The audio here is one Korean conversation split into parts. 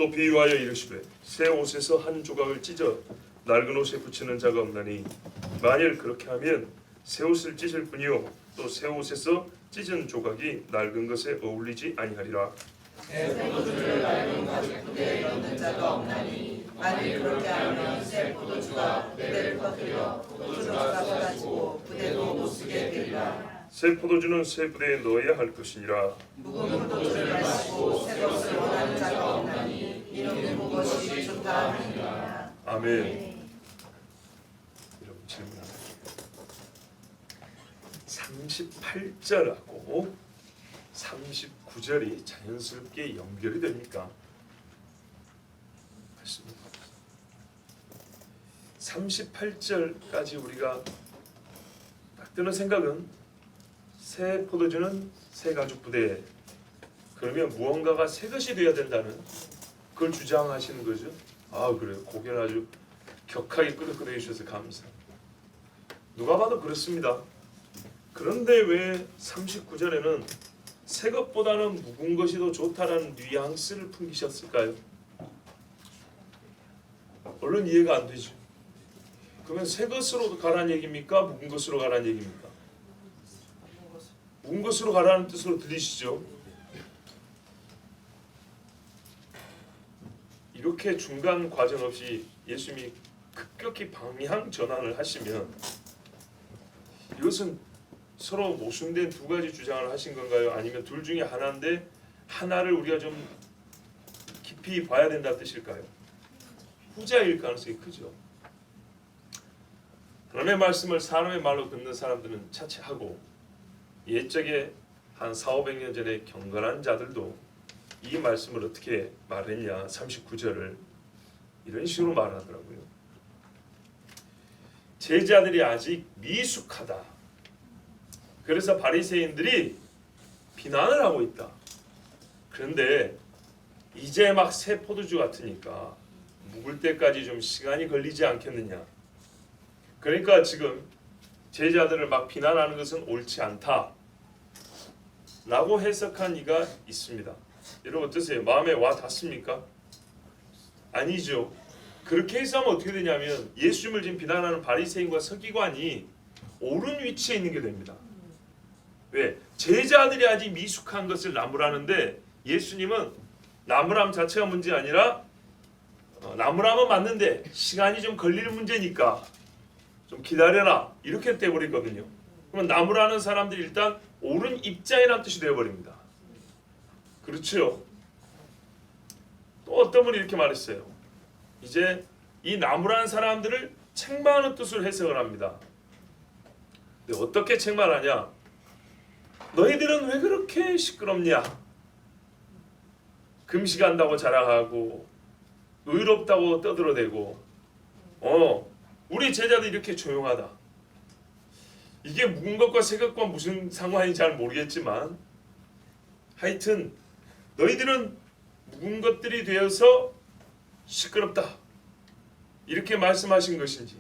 또 비유하여 이르시되 새 옷에서 한 조각을 찢어 낡은 옷에 붙이는 자가 없나니 만일 그렇게 하면 새 옷을 찢을 뿐이요 또 새 옷에서 찢은 조각이 낡은 것에 어울리지 아니하리라. 새 포도주를 낡은 가죽 부대에 넣는 자가 없나니 만일 그렇게 하면 새 포도주가 부대를 퍼뜨려 포도주가 쏟아지고 부대도 못쓰게 되리라. 새 포도주는 새 부대에 넣어야 할 것이니라. 묵은 포도주를 마시고 새 것을 원하는 자가 없나니 이는 무것이 좋다 하니라. 아멘. 여러분 질문합니다. 38절하고 39절이 자연스럽게 연결이 됩니까? 맞습니다. 38절까지 우리가 딱 드는 생각은 새 포도주는 새 가죽 부대, 그러면 무언가가 새 것이 되어야 된다는 그걸 주장하시는 거죠. 아 그래요. 고개를 아주 격하게 끄덕끄덕 해주셔서 감사합니다. 누가 봐도 그렇습니다. 그런데 왜 39절에는 새 것보다는 묵은 것이 더 좋다라는 뉘앙스를 풍기셨을까요? 얼른 이해가 안 되죠. 그러면 새 것으로 가라는 얘기입니까? 묵은 것으로 가라는 얘기입니까? 묵은 것으로 가라는 뜻으로 들리시죠? 이렇게 중간 과정 없이 예수님이 급격히 방향 전환을 하시면 이것은 서로 모순된 두 가지 주장을 하신 건가요? 아니면 둘 중에 하나인데 하나를 우리가 좀 깊이 봐야 된다는 뜻일까요? 후자일 가능성이 크죠. 하나님의 말씀을 사람의 말로 듣는 사람들은 차치하고 옛적에 한 400~500년 전에 경건한 자들도 이 말씀을 어떻게 말했냐, 39절을 이런 식으로 말하더라고요. 제자들이 아직 미숙하다. 그래서 바리새인들이 비난을 하고 있다. 그런데 이제 막 새 포도주 같으니까 묵을 때까지 좀 시간이 걸리지 않겠느냐. 그러니까 지금 제자들을 막 비난하는 것은 옳지 않다 라고 해석한 이가 있습니다. 여러분 어떠세요? 마음에 와 닿습니까? 아니죠. 그렇게 해석하면 어떻게 되냐면 예수님을 지금 비난하는 바리새인과 서기관이 옳은 위치에 있는 게 됩니다. 왜? 제자들이 아직 미숙한 것을 나무라는데 예수님은 나무람 자체가 문제 아니라 나무라면 맞는데 시간이 좀 걸릴 문제니까 좀 기다려라 이렇게 돼버리거든요. 그러면 나무라는 사람들이 일단 옳은 입장이라는 뜻이 되어버립니다. 그렇죠? 또 어떤 분이 이렇게 말했어요. 이제 이 나무라는 사람들을 책망하는 뜻으로 해석을 합니다. 근데 어떻게 책망하냐? 너희들은 왜 그렇게 시끄럽냐? 금식한다고 자랑하고 의롭다고 떠들어대고 우리 제자들 이렇게 조용하다. 이게 묵은 것과 새 것과 무슨 상관인지 잘 모르겠지만 하여튼 너희들은 묵은 것들이 되어서 시끄럽다. 이렇게 말씀하신 것인지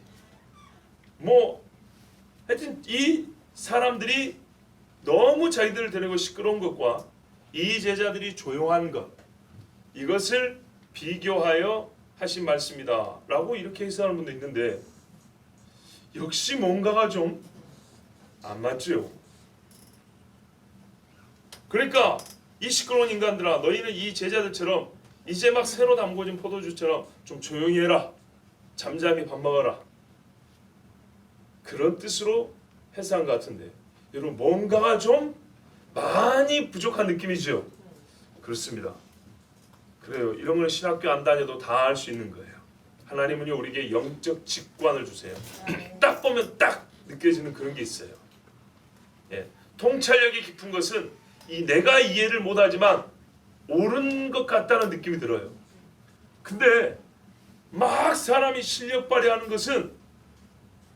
하여튼 이 사람들이 너무 자기들을 데리고 시끄러운 것과 이 제자들이 조용한 것 이것을 비교하여 하신 말씀이다 라고 이렇게 해석하는 분도 있는데 역시 뭔가가 좀 안 맞죠. 그러니까 이 시끄러운 인간들아 너희는 이 제자들처럼 이제 막 새로 담궈진 포도주처럼 좀 조용히 해라. 잠잠히 밥 먹어라. 그런 뜻으로 해석한 것 같은데 여러분 뭔가가 좀 많이 부족한 느낌이죠. 그렇습니다. 그래요. 이런 걸 신학교 안 다녀도 다 알 수 있는 거예요. 하나님은요 우리에게 영적 직관을 주세요. 딱 보면 딱 느껴지는 그런 게 있어요. 예. 통찰력이 깊은 것은 이 내가 이해를 못하지만 옳은 것 같다는 느낌이 들어요. 근데 막 사람이 실력 발휘하는 것은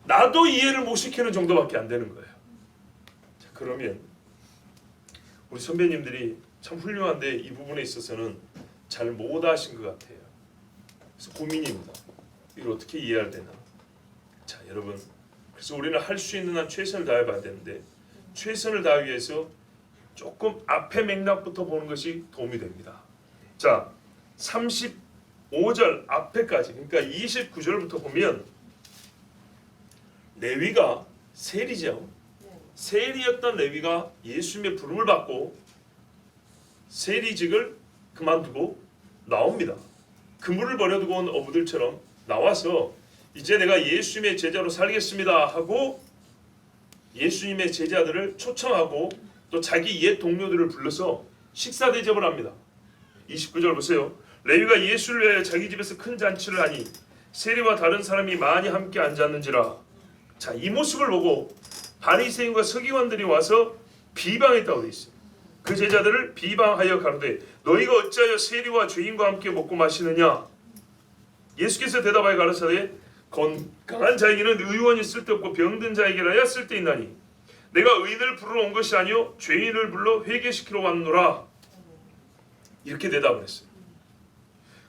나도 이해를 못 시키는 정도밖에 안 되는 거예요. 자, 그러면 우리 선배님들이 참 훌륭한데 이 부분에 있어서는 잘 못하신 것 같아요. 그래서 고민입니다. 이걸 어떻게 이해해야 되나. 자 여러분 그래서 우리는 할 수 있는 한 최선을 다해봐야 되는데 최선을 다하기 위해서 조금 앞의 맥락부터 보는 것이 도움이 됩니다. 자 35절 앞에까지, 그러니까 29절부터 보면 레위가 세리죠. 세리였던 레위가 예수님의 부름을 받고 세리직을 그만두고 나옵니다. 그물을 버려두고 온 어부들처럼 나와서 이제 내가 예수님의 제자로 살겠습니다 하고 예수님의 제자들을 초청하고 또 자기 옛 동료들을 불러서 식사 대접을 합니다. 29절 보세요. 레위가 예수를 위하여 자기 집에서 큰 잔치를 하니 세리와 다른 사람이 많이 함께 앉았는지라. 자, 이 모습을 보고 바리새인과 서기관들이 와서 비방했다고 되어 있어요. 그 제자들을 비방하여 가로되 너희가 어찌하여 세리와 죄인과 함께 먹고 마시느냐. 예수께서 대답하여 가라사대 건강한 자에게는 의원이 쓸데없고 병든 자에게라야 쓸데있나니 내가 의인을 부르러 온 것이 아니요 죄인을 불러 회개시키러 왔노라. 이렇게 대답을 했어요.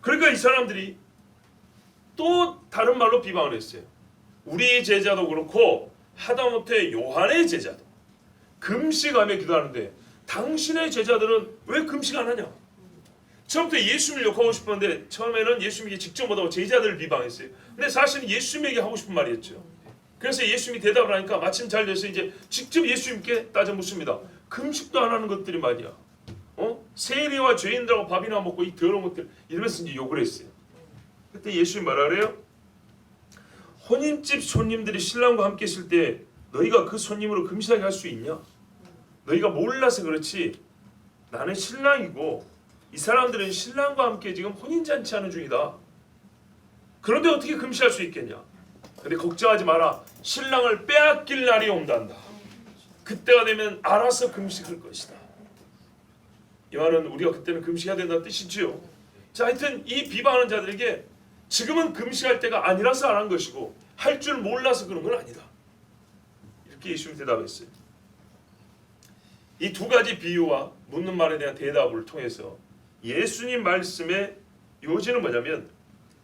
그러니까 이 사람들이 또 다른 말로 비방을 했어요. 우리 제자도 그렇고 하다못해 요한의 제자도 금식하며 기도하는데 당신의 제자들은 왜 금식 안 하냐. 처음부터 예수님을 욕하고 싶었는데 처음에는 예수님에게 직접 못하고 제자들을 비방했어요. 근데 사실은 예수님에게 하고 싶은 말이었죠. 그래서 예수님이 대답을 하니까 마침 잘 돼서 이제 직접 예수님께 따져 묻습니다. 금식도 안 하는 것들이 말이야. 세리와 죄인들하고 밥이나 먹고 이 더러운 것들 이러면서 이제 욕을 했어요. 그때 예수님 말하래요. 혼인집 손님들이 신랑과 함께 있을 때 너희가 그 손님으로 금식하게 할 수 있냐? 너희가 몰라서 그렇지 나는 신랑이고 이 사람들은 신랑과 함께 지금 혼인잔치 하는 중이다. 그런데 어떻게 금식할 수 있겠냐? 근데 걱정하지 마라. 신랑을 빼앗길 날이 온단다. 그때가 되면 알아서 금식할 것이다. 이 말은 우리가 그때는 금식해야 된다는 뜻이지요. 자, 하여튼 이 비방하는 자들에게 지금은 금식할 때가 아니라서 안 한 것이고 할 줄 몰라서 그런 건 아니다. 이렇게 예수님이 대답했어요. 이 두 가지 비유와 묻는 말에 대한 대답을 통해서 예수님 말씀의 요지는 뭐냐면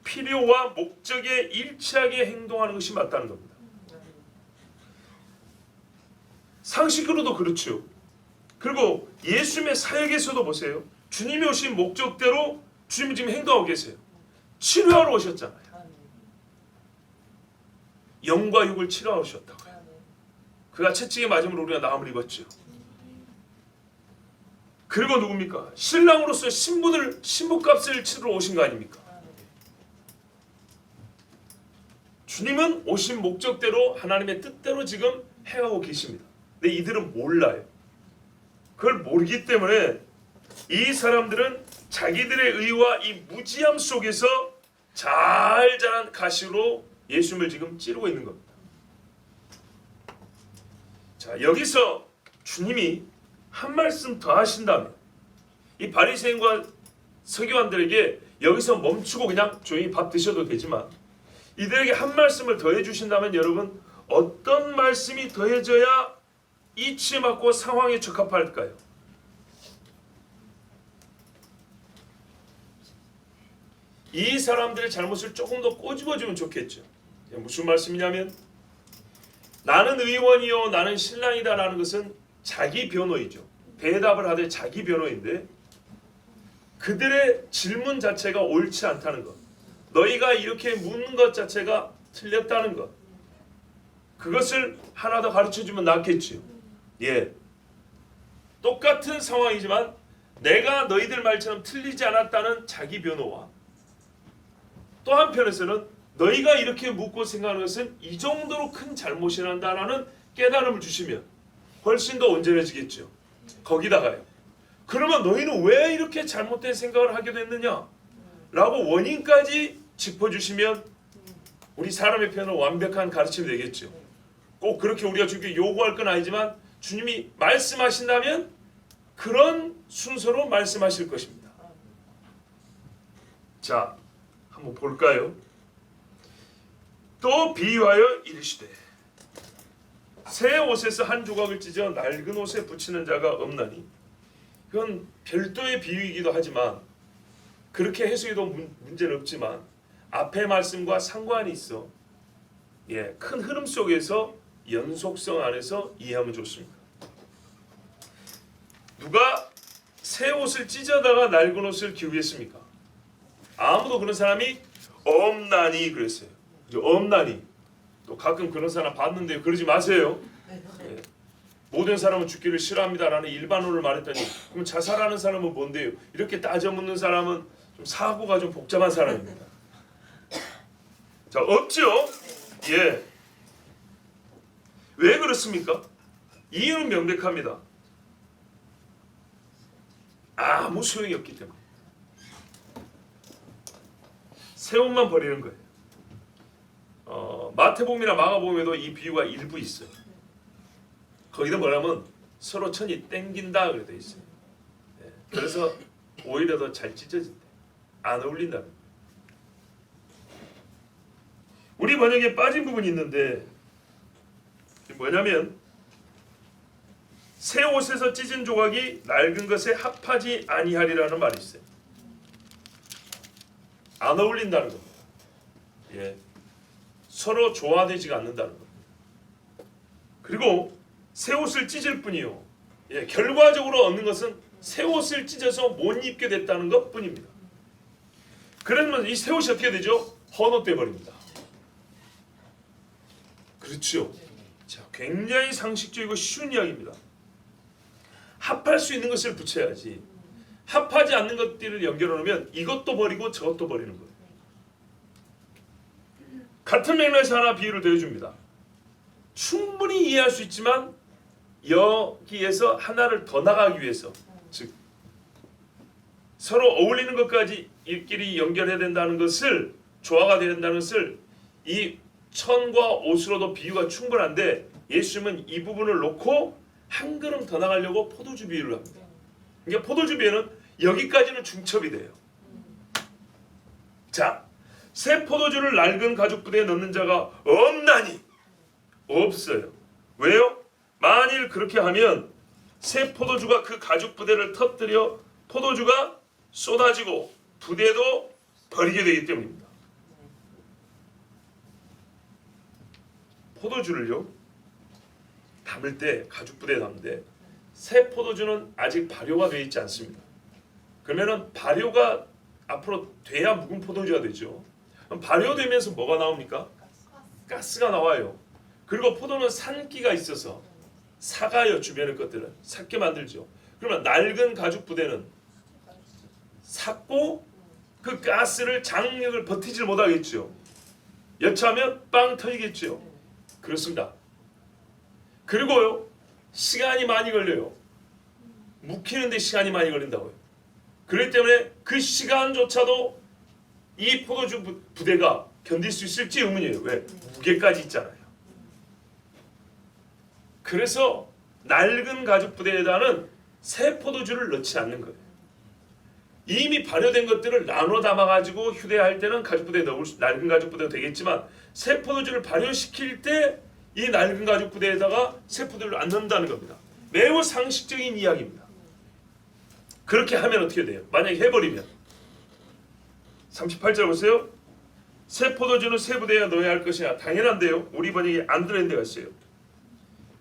필요와 목적에 일치하게 행동하는 것이 맞다는 겁니다. 상식으로도 그렇죠. 그리고 예수님의 사역에서도 보세요. 주님이 오신 목적대로 주님이 지금 행동하고 계세요. 치료하러 오셨잖아요. 영과 육을 치료하러 오셨다고요. 그가 채찍에 맞음으로 우리가 나음을 입었죠. 그리고 누굽니까? 신랑으로서 신부값을 치르러 오신 거 아닙니까? 주님은 오신 목적대로 하나님의 뜻대로 지금 해가고 계십니다. 근데 이들은 몰라요. 그걸 모르기 때문에 이 사람들은 자기들의 의와 이 무지함 속에서 잘 자란 가시로 예수님을 지금 찌르고 있는 겁니다. 자, 여기서 주님이 한 말씀 더 하신다면 이 바리새인과 서기관들에게 여기서 멈추고 그냥 조용히 밥 드셔도 되지만 이들에게 한 말씀을 더해 주신다면 여러분 어떤 말씀이 더해져야 이치에 맞고 상황에 적합할까요? 이 사람들의 잘못을 조금 더 꼬집어주면 좋겠죠. 무슨 말씀이냐면 나는 의원이요 나는 신랑이다 라는 것은 자기 변호이죠. 대답을 하되 자기 변호인데 그들의 질문 자체가 옳지 않다는 것, 너희가 이렇게 묻는 것 자체가 틀렸다는 것, 그것을 하나 더 가르쳐주면 낫겠지요. 예, 똑같은 상황이지만 내가 너희들 말처럼 틀리지 않았다는 자기 변호와 또 한편에서는 너희가 이렇게 묻고 생각하는 것은 이 정도로 큰 잘못이란다라는 깨달음을 주시면 훨씬 더 온전해지겠죠. 거기다가요. 그러면 너희는 왜 이렇게 잘못된 생각을 하게 됐느냐? 라고 원인까지 짚어주시면 우리 사람의 편은 완벽한 가르침이 되겠죠. 꼭 그렇게 우리가 주님께 요구할 건 아니지만 주님이 말씀하신다면 그런 순서로 말씀하실 것입니다. 자, 한번 볼까요? 또 비유하여 이르시되 새 옷에서 한 조각을 찢어 낡은 옷에 붙이는 자가 없나니. 그건 별도의 비유이기도 하지만 그렇게 해석해도 문제는 없지만 앞의 말씀과 상관이 있어 큰 흐름 속에서 연속성 안에서 이해하면 좋습니다. 누가 새 옷을 찢어다가 낡은 옷을 기우겠습니까? 아무도 그런 사람이 없나니 그랬어요. 없나니. 또 가끔 그런 사람 봤는데 그러지 마세요. 예. 모든 사람은 죽기를 싫어합니다라는 일반론을 말했더니 그럼 자살하는 사람은 뭔데요? 이렇게 따져 묻는 사람은 좀 사고가 좀 복잡한 사람입니다. 자, 없죠? 예. 왜 그렇습니까? 이유는 명백합니다. 아무 소용이 없기 때문에. 새 옷만 버리는 거예요. 마태복음이나 마가복음에도 이 비유가 일부 있어요. 거기다 뭐라면 서로 천이 땡긴다 그래 돼 있어요. 예. 그래서 오히려 더 잘 찢어진대. 안 어울린다는 거예요. 우리 번역에 빠진 부분이 있는데 뭐냐면 새 옷에서 찢은 조각이 낡은 것에 합하지 아니하리라는 말이 있어요. 안 어울린다는 겁니다. 예. 서로 조화되지가 않는다는 겁니다. 그리고 새 옷을 찢을 뿐이요. 예. 결과적으로 얻는 것은 새 옷을 찢어서 못 입게 됐다는 것뿐입니다. 그러면 이 새 옷이 어떻게 되죠? 헌옷돼 버립니다. 그렇죠. 자, 굉장히 상식적이고 쉬운 이야기입니다. 합할 수 있는 것을 붙여야지. 합하지 않는 것들을 연결해 놓으면 이것도 버리고 저것도 버리는 거예요. 같은 맥락에서 하나 비유를 대줍니다. 충분히 이해할 수 있지만 여기에서 하나를 더 나가기 위해서, 즉 서로 어울리는 것까지 일끼리 연결해야 된다는 것을, 조화가 돼야 된다는 것을 이 천과 옷으로도 비유가 충분한데 예수님은 이 부분을 놓고 한 걸음 더 나가려고 포도주 비유를 합니다. 그러니까 포도주 비유는 여기까지는 중첩이 돼요. 자, 새 포도주를 낡은 가죽 부대에 넣는 자가 없나니? 없어요. 왜요? 만일 그렇게 하면 새 포도주가 그 가죽 부대를 터뜨려 포도주가 쏟아지고 부대도 버리게 되기 때문입니다. 포도주를요 담을 때, 가죽 부대에 담는데 새 포도주는 아직 발효가 되어 있지 않습니다. 그러면은 발효가 앞으로 돼야 묵은 포도주가 되죠. 그럼 발효되면서 뭐가 나옵니까? 가스가 나와요. 그리고 포도는 산기가 있어서 사가요. 주변의 것들은 삭게 만들죠. 그러면 낡은 가죽 부대는 삭고 그 가스를 장력을 버티질 못하겠죠. 여차하면 빵 터지겠죠. 그렇습니다. 그리고요 시간이 많이 걸려요. 묵히는데 시간이 많이 걸린다고요. 그렇기 때문에 그 시간조차도 이 포도주 부대가 견딜 수 있을지 의문이에요. 왜? 무게까지 있잖아요. 그래서 낡은 가죽 부대에다는 새 포도주를 넣지 않는 거예요. 이미 발효된 것들을 나눠 담아가지고 휴대할 때는 가죽 부대에 넣을 낡은 가죽 부대도 되겠지만 새 포도주를 발효시킬 때 이 낡은 가죽 부대에다가 새 포도주를 안 넣는다는 겁니다. 매우 상식적인 이야기입니다. 그렇게 하면 어떻게 돼요? 만약에 해버리면 38절 보세요. 새 포도주는 새 부대에 넣어야 할 것이냐? 당연한데요. 우리 번역에 안 들어있는 데가 있어요.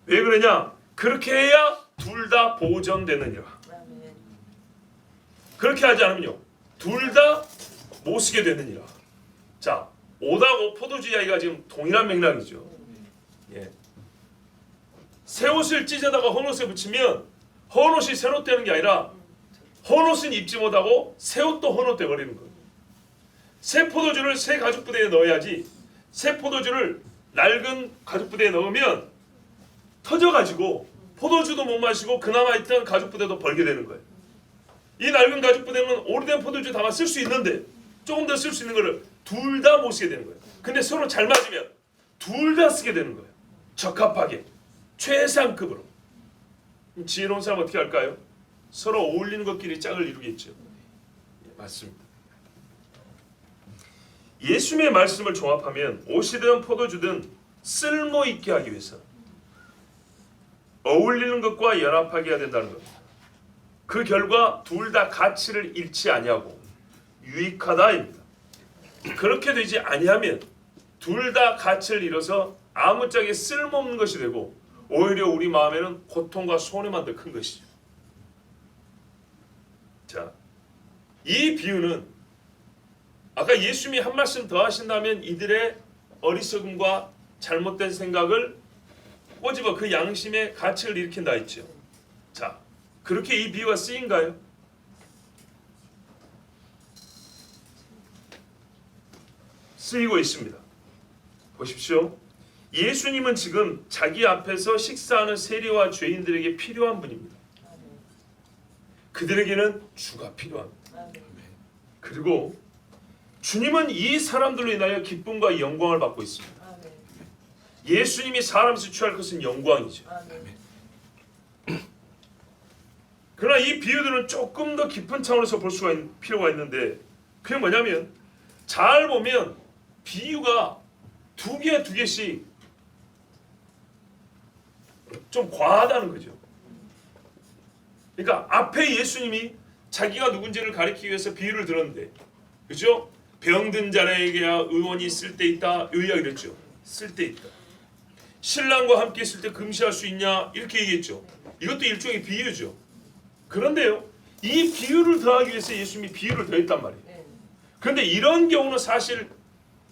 왜 그러냐? 그렇게 해야 둘 다 보존되느니라. 그렇게 하지 않으면요 둘 다 못 쓰게 되느니라. 자, 옷하고 포도주 이야기가 지금 동일한 맥락이죠. 예. 새 옷을 찢어다가 헌옷에 붙이면 헌옷이 새 옷 되는 게 아니라 헌옷은 입지 못하고 새 옷도 헌옷 돼 버리는 거예요. 새 포도주를 새 가죽 부대에 넣어야지 새 포도주를 낡은 가죽 부대에 넣으면 터져가지고 포도주도 못 마시고 그나마 있던 가죽 부대도 벌게 되는 거예요. 이 낡은 가죽 부대는 오래된 포도주 담아 쓸 수 있는데 조금 더 쓸 수 있는 거를 둘 다 못 쓰게 되는 거예요. 근데 서로 잘 맞으면 둘 다 쓰게 되는 거예요. 적합하게 최상급으로. 지혜로운 사람 어떻게 할까요? 서로 어울리는 것끼리 짝을 이루겠죠. 예, 맞습니다. 예수님의 말씀을 종합하면 옷이든 포도주든 쓸모있게 하기 위해서 어울리는 것과 연합하게 해야 된다는 겁니다. 그 결과 둘 다 가치를 잃지 아니하고 유익하다입니다. 그렇게 되지 아니하면 둘 다 가치를 잃어서 아무짝에 쓸모없는 것이 되고 오히려 우리 마음에는 고통과 손해만 더 큰 것이죠. 자, 이 비유는 아까 예수님이 한 말씀 더 하신다면 이들의 어리석음과 잘못된 생각을 꼬집어 그 양심의 가책을 일으킨다 했죠. 자, 그렇게 이 비유가 쓰인가요? 쓰이고 있습니다. 보십시오. 예수님은 지금 자기 앞에서 식사하는 세리와 죄인들에게 필요한 분입니다. 그들에게는 주가 필요합니다. 그리고 주님은 이 사람들로 인하여 기쁨과 영광을 받고 있습니다. 예수님이 사람에서 취할 것은 영광이죠. 그러나 이 비유들은 조금 더 깊은 차원에서 볼 수가 필요가 있는데, 그게 뭐냐면 잘 보면 비유가 두 개씩 좀 과하다는 거죠. 그러니까 앞에 예수님이 자기가 누군지를 가리키기 위해서 비유를 들었는데, 그죠? 병든 자에게야 의원이 쓸 데 있다, 의야 그랬죠. 쓸 데 있다. 신랑과 함께 있을 때 금시할 수 있냐, 이렇게 얘기했죠. 이것도 일종의 비유죠. 그런데요, 이 비유를 더하기 위해서 예수님이 비유를 더했단 말이에요. 그런데 이런 경우는 사실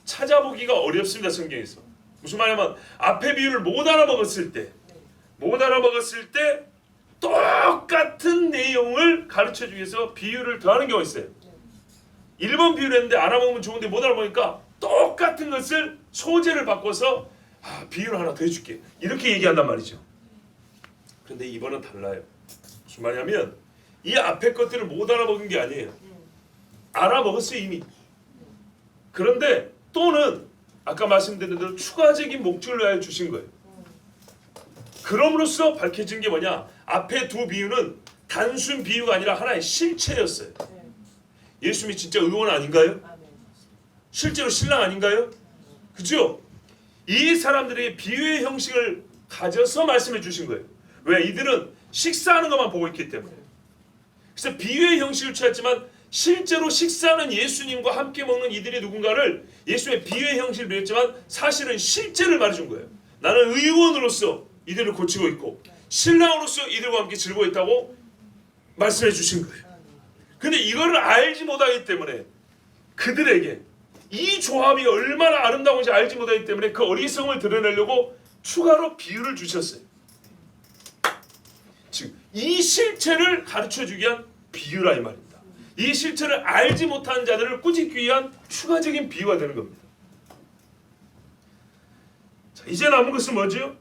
찾아보기가 어렵습니다. 성경에서. 무슨 말이냐면 앞에 비유를 못 알아먹었을 때 똑같은 내용을 가르쳐주기 위해서 비유를 더하는 경우가 있어요. 1번 비유를 했는데 알아먹으면 좋은데 못 알아먹으니까 똑같은 것을 소재를 바꿔서 비유를 하나 더 해줄게, 이렇게 얘기한단 말이죠. 그런데 이번은 달라요. 무슨 말이냐면 이 앞에 것들을 못 알아먹은 게 아니에요. 알아먹었어요 이미. 그런데 또는 아까 말씀드린 대로 추가적인 목적을 위하여 주신 거예요. 그럼으로써 밝혀진 게 뭐냐, 앞에 두 비유는 단순 비유가 아니라 하나의 실체였어요. 예수님이 진짜 의원 아닌가요? 실제로 신랑 아닌가요? 그죠? 이 사람들에게 비유의 형식을 가져서 말씀해 주신 거예요. 왜? 이들은 식사하는 것만 보고 있기 때문에. 그래서 비유의 형식을 취했지만 실제로 식사하는 예수님과 함께 먹는 이들이 누군가를 예수님의 비유의 형식을 배웠지만 사실은 실제를 말해준 거예요. 나는 의원으로서 이들을 고치고 있고 신랑으로서 이들과 함께 즐거워했다고 말씀해 주신 거예요. 근데 이거를 알지 못하기 때문에 그들에게 이 조합이 얼마나 아름다운지 알지 못하기 때문에 그 어리석음을 드러내려고 추가로 비유를 주셨어요. 즉 이 실체를 가르쳐주기 위한 비유라 이 말입니다. 이 실체를 알지 못한 자들을 꾸짖기 위한 추가적인 비유가 되는 겁니다. 자, 이제 남은 것은 뭐죠?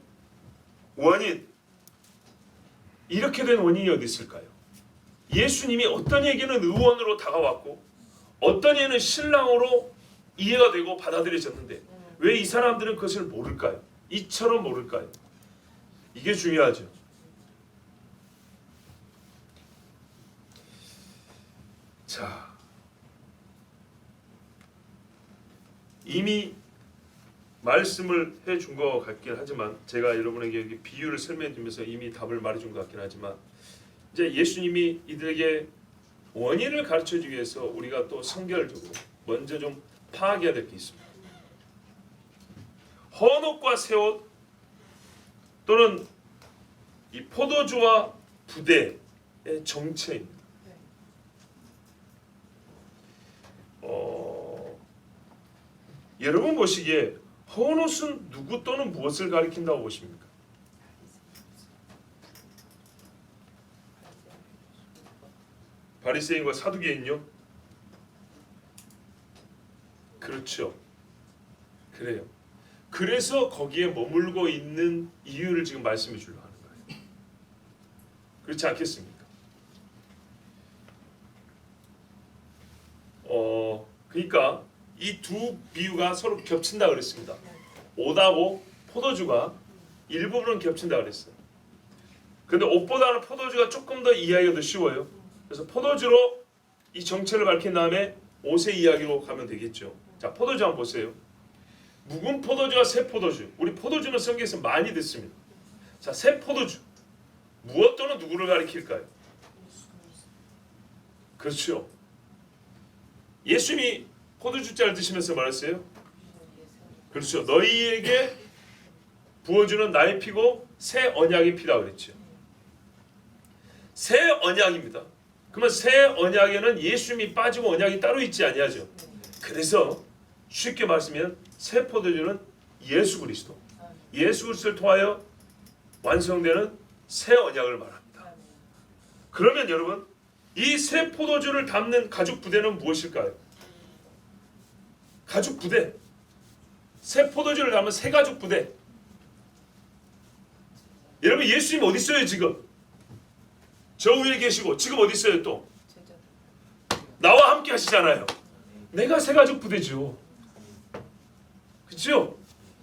원인. 이렇게 된 원인이 어디 있을까요? 예수님이 어떤 이에게는 의원으로 다가왔고 어떤 이에는 신랑으로 이해가 되고 받아들여졌는데 왜 이 사람들은 그것을 모를까요? 이처럼 모를까요? 이게 중요하죠. 자, 이미 말씀을 해준 것 같긴 하지만 제가 여러분에게 여기 비유를 설명해 주면서 이미 답을 말해준 것 같긴 하지만 이제 예수님이 이들에게 원인을 가르쳐주기 위해서 우리가 또 성결적으로 먼저 좀 파악해야 될 게 있습니다. 헌옷과 새옷 또는 이 포도주와 부대의 정체입니다. 여러분 보시기에 헌옷은 누구 또는 무엇을 가리킨다고 보십니까? 바리새인과 사두개인요? 그렇죠. 그래요. 그래서 거기에 머물고 있는 이유를 지금 말씀해 주려고 하는 거예요. 그렇지 않겠습니까? 그러니까 이 두 비유가 서로 겹친다 그랬습니다. 옷하고 포도주가 일부분은 겹친다 그랬어요. 근데 옷보다는 포도주가 조금 더 이해하기가 더 쉬워요. 그래서 포도주로 이 정체를 밝힌 다음에 옷의 이야기로 가면 되겠죠. 자, 포도주 한번 보세요. 묵은 포도주와 새 포도주. 우리 포도주는 성경에서 많이 듣습니다. 자, 새 포도주. 무엇 또는 누구를 가리킬까요? 그렇죠. 예수님이 포도주잔을 드시면서 말했어요. 그렇죠. 너희에게 부어주는 나의 피고 새 언약의 피다 그랬죠. 새 언약입니다. 그러면 새 언약에는 예수님이 빠지고 언약이 따로 있지 아니하죠. 그래서 쉽게 말씀하면 새 포도주는 예수 그리스도, 예수 그리스도를 통하여 완성되는 새 언약을 말합니다. 그러면 여러분, 이 새 포도주를 담는 가죽 부대는 무엇일까요? 가죽 부대, 새 포도주를 담은 새 가죽 부대. 여러분, 예수님 어디 있어요 지금? 저 위에 계시고 지금 어디 있어요 또? 나와 함께 하시잖아요. 내가 새 가죽 부대죠. 그렇죠?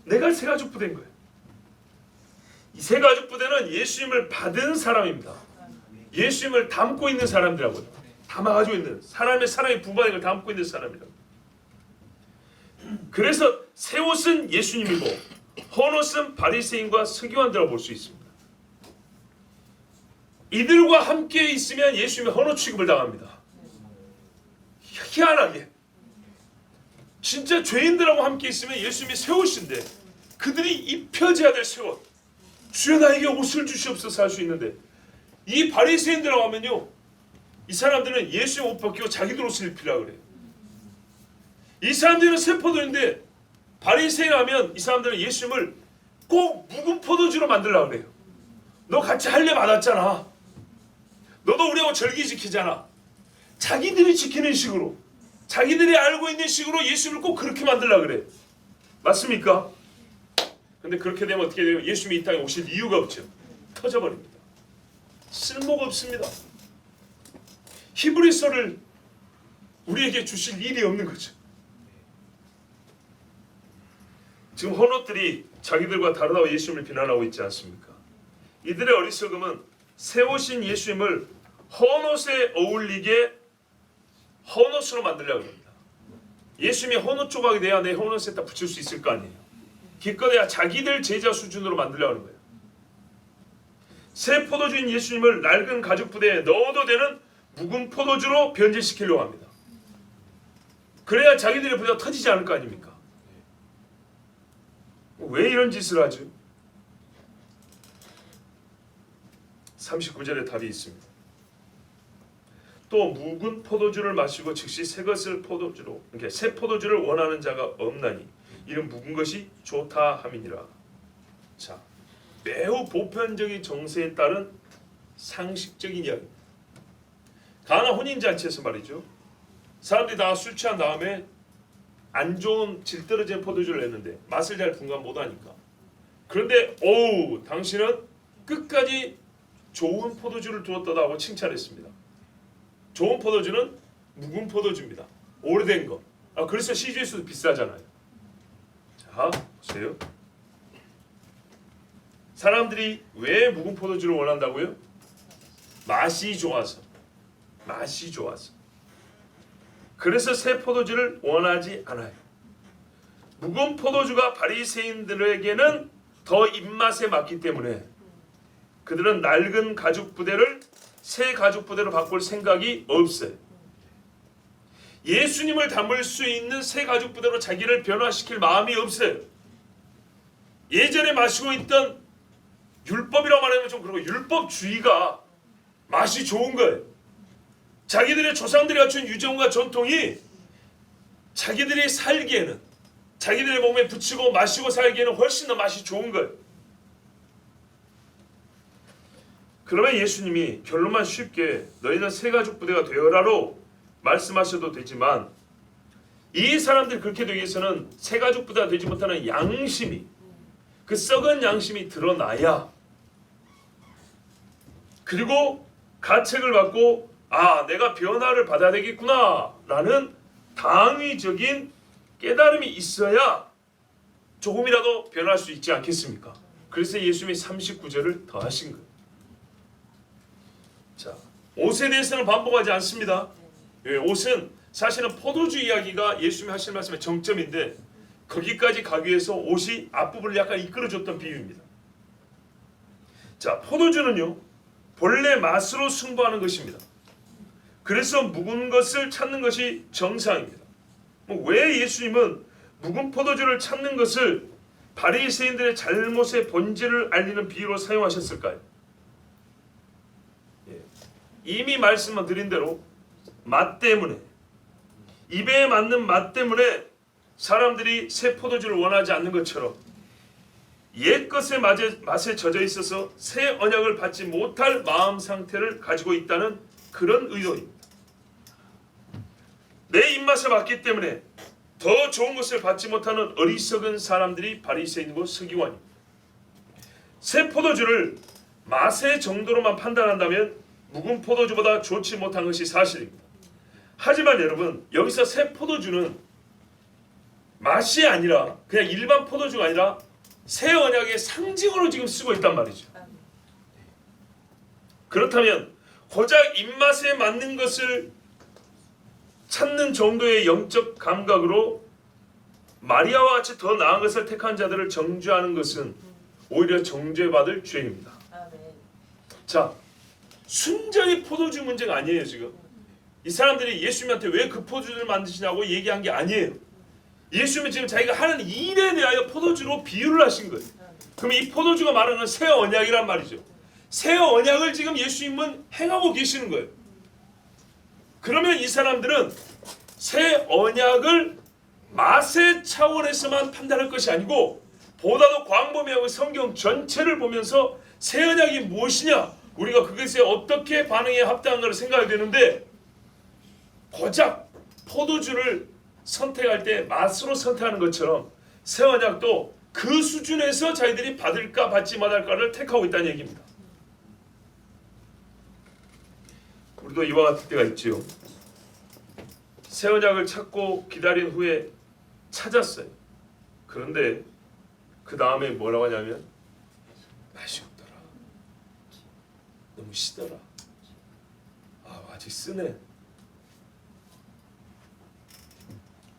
내가 새 가죽 부대인 거예요. 이 새 가죽 부대는 예수님을 받은 사람입니다. 예수님을 담고 있는 사람들하고요. 담아가지고 있는 사람의 사랑의 부바인 걸 담고 있는 사람이라고. 그래서 새 옷은 예수님이고 헌 옷은 바리새인과 서기관들이라고 볼 수 있습니다. 이들과 함께 있으면 예수님이 헌 옷 취급을 당합니다. 희한하게 진짜 죄인들하고 함께 있으면 예수님이 새 옷인데 그들이 입혀져야 될 새 옷. 주여 나에게 옷을 주시옵소서 할 수 있는데 이 바리새인들하고 하면요, 이 사람들은 예수님 옷 벗기고 자기들 옷을 입히려고 그래요. 이 사람들은 새 포도인데 바리새인 하면 이 사람들은 예수님을 꼭 묵은 포도주로 만들려고 그래요. 너 같이 할례 받았잖아. 너도 우리하고 절기 지키잖아. 자기들이 지키는 식으로, 자기들이 알고 있는 식으로 예수님을 꼭 그렇게 만들려고 그래. 맞습니까? 근데 그렇게 되면 어떻게 돼요? 예수님이 이 땅에 오실 이유가 없죠. 터져버립니다. 쓸모가 없습니다. 히브리서를 우리에게 주실 일이 없는 거죠. 지금 헌옷들이 자기들과 다르다고 예수님을 비난하고 있지 않습니까? 이들의 어리석음은 새 옷인 예수님을 헌옷에 어울리게 헌옷으로 만들려고 합니다. 예수님이 헌옷 조각이 돼야 내 헌옷에다 붙일 수 있을 거 아니에요. 기껏해야 자기들 제자 수준으로 만들려고 하는 거예요. 새 포도주인 예수님을 낡은 가죽 부대에 넣어도 되는 묵은 포도주로 변질시키려고 합니다. 그래야 자기들의 부대가 터지지 않을 거 아닙니까? 왜 이런 짓을 하죠? 39절에 답이 있습니다. 또 묵은 포도주를 마시고 즉시 새 것을 포도주로, 그러니까 새 포도주를 원하는 자가 없나니 이는 묵은 것이 좋다 함이니라. 자, 매우 보편적인 정세에 따른 상식적인 이야기입니다. 가나 혼인잔치에서 말이죠, 사람들이 다 술 취한 다음에 안 좋은 질 떨어진 포도주를 냈는데 맛을 잘 분간 못하니까, 그런데 오우 당신은 끝까지 좋은 포도주를 두었다고 하고 칭찬했습니다. 좋은 포도주는 묵은 포도주입니다. 오래된 거. 그래서 CG에서도 비싸잖아요. 자, 보세요. 사람들이 왜 묵은 포도주를 원한다고요? 맛이 좋아서. 맛이 좋아서. 그래서 새 포도주를 원하지 않아요. 묵은 포도주가 바리새인들에게는 더 입맛에 맞기 때문에 그들은 낡은 가죽 부대를 새 가죽 부대로 바꿀 생각이 없어요. 예수님을 담을 수 있는 새 가죽 부대로 자기를 변화시킬 마음이 없어요. 예전에 마시고 있던 율법이라고 말하면 좀 그렇고 율법주의가 맛이 좋은 거예요. 자기들의 조상들이 갖춘 유전과 전통이 자기들이 살기에는, 자기들의 몸에 붙이고 마시고 살기에는 훨씬 더 맛이 좋은 거예요. 그러면 예수님이 결론만 쉽게 너희는 새 가죽 부대가 되어라로 말씀하셔도 되지만, 이 사람들이 그렇게 되기 위해서는 새 가죽 부대가 되지 못하는 양심이, 그 썩은 양심이 드러나야, 그리고 가책을 받고 내가 변화를 받아야 되겠구나 라는 당위적인 깨달음이 있어야 조금이라도 변할 수 있지 않겠습니까? 그래서 예수님이 39절을 더 하신 거예요. 자, 옷에 대해서는 반복하지 않습니다. 옷은 사실은 포도주 이야기가 예수님이 하신 말씀의 정점인데, 거기까지 가기 위해서 옷이 앞부분을 약간 이끌어줬던 비유입니다. 자, 포도주는요 본래 맛으로 승부하는 것입니다. 그래서 묵은 것을 찾는 것이 정상입니다. 왜 예수님은 묵은 포도주를 찾는 것을 바리새인들의 잘못의 본질을 알리는 비유로 사용하셨을까요? 이미 말씀드린 대로 맛 때문에, 입에 맞는 맛 때문에 사람들이 새 포도주를 원하지 않는 것처럼 옛 것의 맛에 젖어 있어서 새 언약을 받지 못할 마음 상태를 가지고 있다는 그런 의도입니다. 내 입맛에 맞기 때문에 더 좋은 것을 받지 못하는 어리석은 사람들이 바리새인과 서기관입니다. 새 포도주를 맛의 정도로만 판단한다면 묵은 포도주보다 좋지 못한 것이 사실입니다. 하지만 여러분, 여기서 새 포도주는 맛이 아니라 그냥 일반 포도주가 아니라 새 언약의 상징으로 지금 쓰고 있단 말이죠. 그렇다면 고작 입맛에 맞는 것을 찾는 정도의 영적 감각으로 마리아와 같이 더 나은 것을 택한 자들을 정죄하는 것은 오히려 정죄받을 죄입니다. 자, 순전히 포도주 문제가 아니에요. 지금 이 사람들이 예수님한테 왜 그 포도주를 만드시냐고 얘기한 게 아니에요. 예수님은 지금 자기가 하는 일에 대하여 포도주로 비유를 하신 거예요. 그럼 이 포도주가 말하는 새 언약이란 말이죠. 새 언약을 지금 예수님은 행하고 계시는 거예요. 그러면 이 사람들은 새 언약을 맛의 차원에서만 판단할 것이 아니고 보다도 광범위하고 성경 전체를 보면서 새 언약이 무엇이냐, 우리가 그것에 어떻게 반응에 합당한가를 생각해야 되는데, 고작 포도주를 선택할 때 맛으로 선택하는 것처럼 새 언약도 그 수준에서 자기들이 받을까 받지 못할까를 택하고 있다는 얘기입니다. 우리도 이와 같을 때가 있지요. 새 언약을 찾고 기다린 후에 찾았어요. 그런데 그 다음에 뭐라고 하냐면 맛이 없더라. 너무 시더라. 아직 쓰네.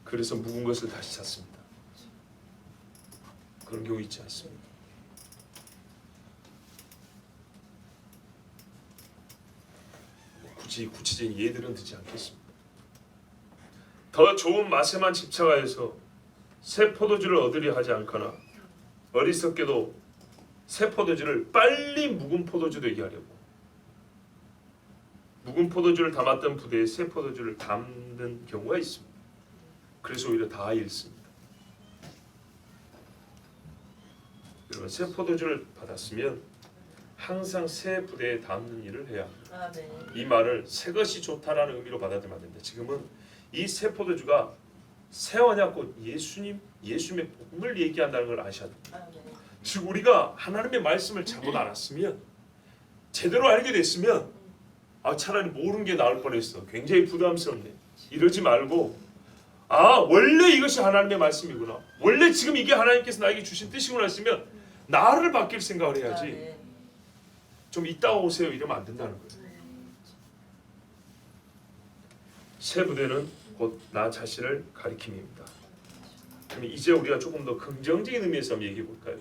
그래서 묵은 것을 다시 찾습니다. 그런 경우 있지 않습니까? 굳이 구체적인 예들은 듣지 않겠습니다. 더 좋은 맛에만 집착하여서 새 포도주를 얻으려 하지 않거나 어리석게도 새 포도주를 빨리 묵은 포도주 되게 하려고 묵은 포도주를 담았던 부대에 새 포도주를 담는 경우가 있습니다. 그래서 오히려 다 잃습니다. 여러분, 새 포도주를 받았으면 항상 새 부대에 담는 일을 해야 합니다. 이 말을 새 것이 좋다라는 의미로 받아들이면 안 됩니다. 지금은 이 새 포도주가 새 언약과 예수님의 복음을 얘기한다는 걸 아셔야 됩니다. 즉 우리가 하나님의 말씀을 잘못 알았으면, 제대로 알게 됐으면 차라리 모르는 게 나을 뻔했어. 굉장히 부담스럽네. 이러지 말고 원래 이것이 하나님의 말씀이구나. 원래 지금 이게 하나님께서 나에게 주신 뜻이구나 했으면 나를 바뀔 생각을 해야지. 좀 이따가 오세요 이러면 안 된다는 거예요. 새 부대는 곧 나 자신을 가리킴입니다. 그럼 이제 우리가 조금 더 긍정적인 의미에서 한번 얘기해 볼까요?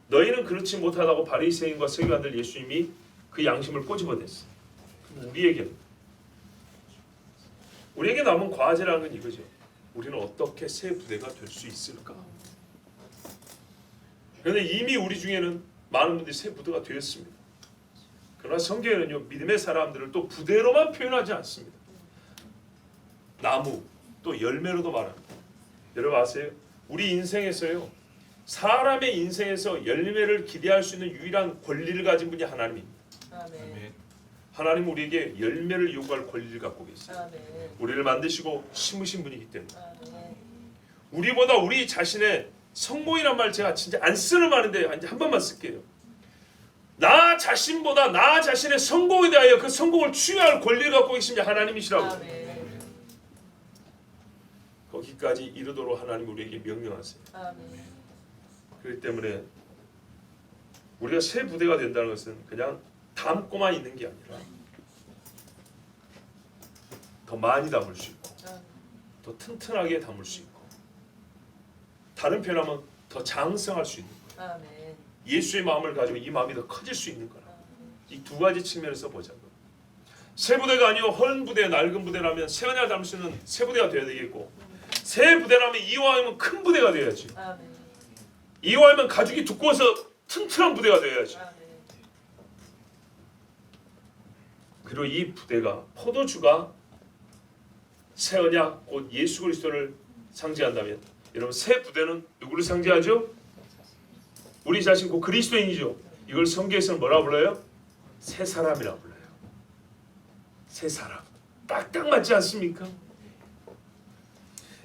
너희는 그렇지 못하다고 바리새인과 서기관들 예수님이 그 양심을 꼬집어냈어. 그럼 우리에게 남은 과제라는 건 이거죠. 우리는 어떻게 새 부대가 될 수 있을까? 그런데 이미 우리 중에는 많은 분들이 새 부대가 되었습니다. 그러나 성경에는요, 믿음의 사람들을 또 부대로만 표현하지 않습니다. 나무, 또 열매로도 말합니다. 여러분 아세요? 우리 인생에서요, 사람의 인생에서 열매를 기대할 수 있는 유일한 권리를 가진 분이 하나님입니다. 아멘. 하나님은 우리에게 열매를 요구할 권리를 갖고 계세요. 아멘. 우리를 만드시고 심으신 분이기 때문에. 아멘. 우리보다 우리 자신의 성공이란 말 제가 진짜 안 쓰는 말인데 이제 한 번만 쓸게요. 나 자신보다 나 자신의 성공에 대하여 그 성공을 취할 권리를 갖고 계신 하나님이시라고. 아멘. 거기까지 이르도록 하나님 우리에게 명령하세요. 아멘. 그렇기 때문에 우리가 새 부대가 된다는 것은 그냥 담고만 있는 게 아니라 더 많이 담을 수 있고 더 튼튼하게 담을 수 있고, 다른 표현하면 더 장성할 수 있는 거예요. 아멘. 예수의 마음을 가지고 이 마음이 더 커질 수 있는 거라. 이 두 가지 측면에서 보자고. 새 부대가 아니고 헌 부대, 낡은 부대라면 새 언약을 담을 수 있는 새 부대가 되어야 되겠고, 새 부대라면 이왕이면 큰 부대가 되어야지. 아멘. 이왕이면 가죽이 두꺼워서 튼튼한 부대가 되어야지. 아멘. 그리고 이 부대가 포도주가 새 언약 곧 예수 그리스도를 상징한다면 여러분 새 부대는 누구를 상징하죠? 우리 자신 곧 그리스도인이죠. 이걸 성경에서는 뭐라 불러요? 새 사람이라 불러요. 새 사람. 딱딱 맞지 않습니까?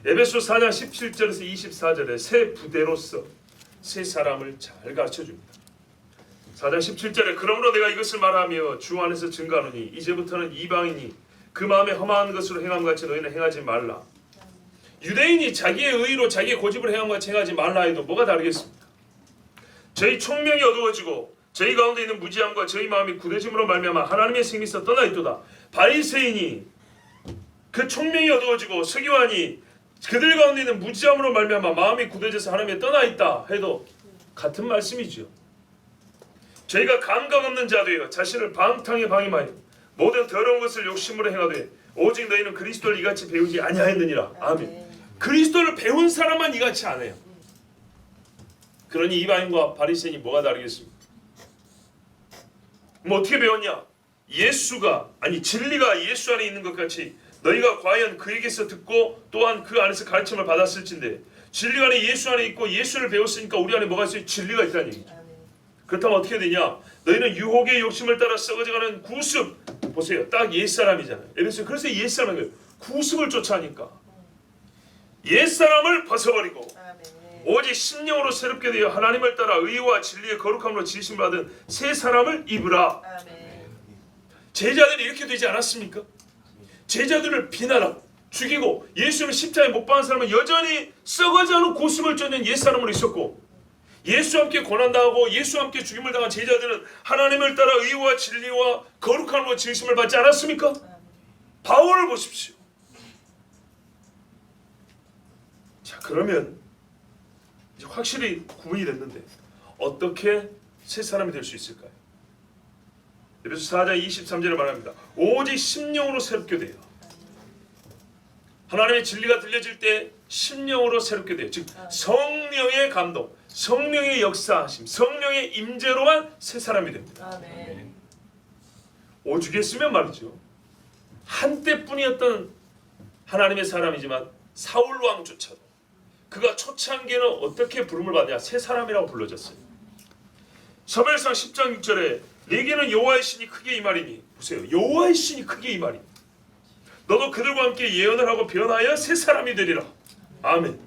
에베소 4장 17절에서 24절에 새 부대로서 새 사람을 잘 가르쳐줍니다. 4장 17절에 그러므로 내가 이것을 말하며 주 안에서 증거하노니 이제부터는 이방인이 그 마음에 험한 것으로 행함같이 너희는 행하지 말라. 유대인이 자기의 의로 자기의 고집을 행함같이 행하지 말라 해도 뭐가 다르겠습니까? 저희 총명이 어두워지고 저희 가운데 있는 무지함과 저희 마음이 굳어짐으로 말미암아 하나님의 생기서 떠나 있도다. 바리새인이 그 총명이 어두워지고 서기관이 그들 가운데 있는 무지함으로 말미암아 마음이 굳어져서 하나님에 떠나 있다 해도 같은 말씀이지요. 저희가 감각 없는 자도요 자신을 방탕에 방임하여 모든 더러운 것을 욕심으로 행하되 오직 너희는 그리스도를 이같이 배우지 아니하였느니라. 아멘. 그리스도를 배운 사람만 이같이 안 해요. 그러니 이방인과 바리새인이 뭐가 다르겠습니까? 뭐 어떻게 배웠냐? 예수가 아니 진리가 예수 안에 있는 것 같이 너희가 과연 그에게서 듣고 또한 그 안에서 가르침을 받았을진데 진리가 안에 예수 안에 있고 예수를 배웠으니까 우리 안에 뭐가 있어요? 진리가 있다는 얘기죠. 그렇다면 어떻게 되냐? 너희는 유혹의 욕심을 따라 썩어져가는 구습 보세요. 딱 옛사람이잖아요. 그래서 옛사람인 거예요. 구습을 쫓아하니까 옛사람을 벗어버리고 오직 심령으로 새롭게 되어 하나님을 따라 의와 진리의 거룩함으로 지으심 받은 새 사람을 입으라. 제자들이 이렇게 되지 않았습니까? 제자들을 비난하고 죽이고 예수를 십자가에 못 박은 사람은 여전히 썩어져 가는 고습을 쫓는 옛사람으로 있었고 예수와 함께 고난당하고 예수와 함께 죽임을 당한 제자들은 하나님을 따라 의와 진리와 거룩함으로 지으심을 받지 않았습니까? 바울을 보십시오. 자 그러면 이제 확실히 구분이 됐는데 어떻게 새 사람이 될 수 있을까요? 에베소 4장 23절에 말합니다. 오직 심령으로 새롭게 돼요. 하나님의 진리가 들려질 때 심령으로 새롭게 돼요. 즉 성령의 감동, 성령의 역사하심, 성령의 임재로만 새 사람이 됩니다. 오죽했으면 말이죠. 한때뿐이었던 하나님의 사람이지만 사울 왕조차도 그가 초창기에는 어떻게 부름을 받냐? 새 사람이라고 불러졌어요. 사무엘상 10장 6절에 내게는 여호와의 신이 크게 임하리니 보세요. 여호와의 신이 크게 임하리니 너도 그들과 함께 예언을 하고 변하여 새 사람이 되리라. 아멘.